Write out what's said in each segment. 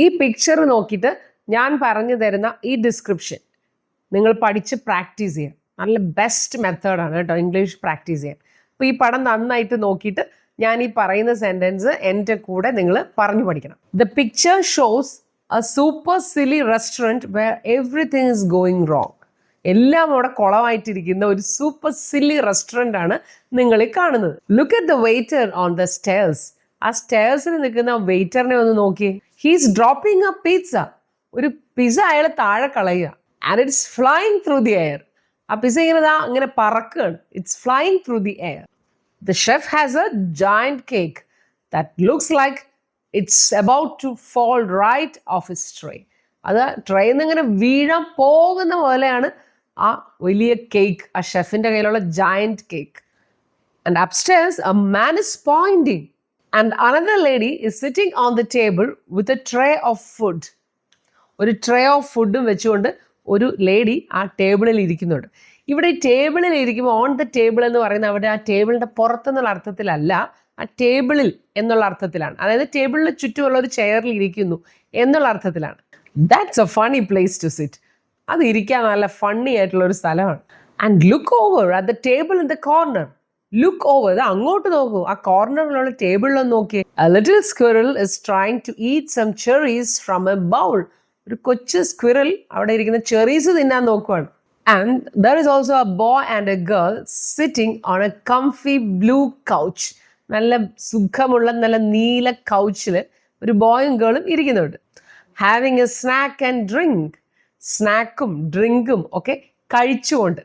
ഈ പിക്ചർ നോക്കിയിട്ട് ഞാൻ പറഞ്ഞു തരുന്ന ഈ ഡിസ്ക്രിപ്ഷൻ നിങ്ങൾ പഠിച്ച് പ്രാക്ടീസ് ചെയ്യാം. നല്ല ബെസ്റ്റ് മെത്തേഡാണ് കേട്ടോ ഇംഗ്ലീഷ് പ്രാക്ടീസ് ചെയ്യാൻ. അപ്പോൾ ഈ പടം നന്നായിട്ട് നോക്കിയിട്ട് ഞാൻ ഈ പറയുന്ന സെൻറ്റൻസ് എൻ്റെ കൂടെ നിങ്ങൾ പറഞ്ഞു പഠിക്കണം. The picture shows a super silly restaurant where everything is going wrong. എല്ലാം അവിടെ കുളമായിട്ടിരിക്കുന്ന ഒരു സൂപ്പർ സില്ലി റെസ്റ്റോറൻ്റ് ആണ് നിങ്ങൾ ഈ കാണുന്നത്. Look at the waiter on the stairs. ആ സ്റ്റെയർസിൽ നിൽക്കുന്ന വെയിറ്ററിനെ ഒന്ന് നോക്കിയേ. He's dropping a pizza. ഒരു പിസ്സ അയാൾ താഴെ കളയുക. And it's flying through the air. ആ പിസ്സ ഇങ്ങനെ പറക്കുകയാണ്. It's flying through the air. The chef has a giant cake that looks like it's about to fall right off his tray. അത് ട്രേയിൽ നിന്ന് ഇങ്ങനെ വീഴാൻ പോകുന്ന പോലെയാണ് ആ വലിയ കേക്ക്, ആ ഷെഫിൻ്റെ കയ്യിലുള്ള giant cake. And upstairs a man is pointing and another lady is sitting on the table with a tray of food. ഒരു ട്രേ ഓഫ് ഫുഡും വെച്ചുകൊണ്ട് ഒരു ലേഡി ആ ടേബിളിൽ ഇരിക്കുന്നുണ്ട്. ഇവിടെ ഈ ടേബിളിൽ ഇരിക്കുമ്പോൾ ഓൺ ദ ടേബിൾ എന്ന് പറയുന്നത് അവിടെ ആ ടേബിളിൻ്റെ പുറത്തെന്നുള്ള അർത്ഥത്തിലല്ല, ആ ടേബിളിൽ എന്നുള്ള അർത്ഥത്തിലാണ്. അതായത് ടേബിളിന് ചുറ്റുമുള്ള ഒരു ചെയറിൽ ഇരിക്കുന്നു എന്നുള്ള അർത്ഥത്തിലാണ്. That's a funny place to sit. അത് ഇരിക്കാൻ നല്ല ഫണ്ണി ആയിട്ടുള്ള ഒരു സ്ഥലമാണ്. And look over at the table in the corner. Look over, അത് അങ്ങോട്ട് നോക്കൂ, ആ കോർണറിലുള്ള ടേബിളിലൊന്ന് നോക്കിയേ. A little squirrel is trying to eat some cherries from a bowl. ഒരു കൊച്ചു സ്ക്വിറൽ അവിടെ ഇരിക്കുന്ന ചെറീസ് തിന്നാൻ നോക്കുവാണ്. And there is also a boy and a girl sitting on a comfy blue couch. നല്ല സുഖമുള്ള നല്ല നീല കൗച്ചിൽ ഒരു ബോയും ഗേളും ഇരിക്കുന്നുണ്ട്. Having a snack and drink. സ്നാക്കും ഡ്രിങ്കും ഒക്കെ കഴിച്ചുകൊണ്ട്.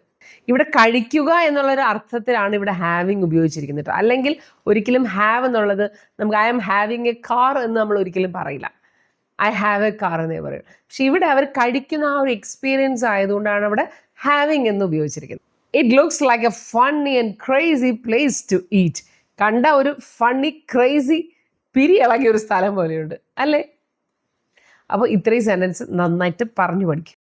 ഇവിടെ കഴിക്കുക എന്നുള്ളൊരു അർത്ഥത്തിലാണ് ഇവിടെ ഹാവിങ് ഉപയോഗിച്ചിരിക്കുന്നത്. അല്ലെങ്കിൽ ഒരിക്കലും ഹാവ് എന്നുള്ളത് നമുക്ക് I am having a car എന്ന് നമ്മൾ ഒരിക്കലും പറയില്ല. ഐ ഹാവ് എ കാർ എന്നേ പറയും. പക്ഷെ ഇവിടെ അവർ കഴിക്കുന്ന ആ ഒരു എക്സ്പീരിയൻസ് ആയതുകൊണ്ടാണ് അവിടെ ഹാവിങ് എന്ന് ഉപയോഗിച്ചിരിക്കുന്നത്. It looks like a funny and crazy place to eat. കണ്ട ഒരു ഫണ്ണി ക്രേസി പിരി ഇളകിയ ഒരു സ്ഥലം പോലെയുണ്ട് അല്ലേ? അപ്പോൾ ഇത്രയും സെൻറ്റൻസ് നന്നായിട്ട് പറഞ്ഞു പഠിക്കും.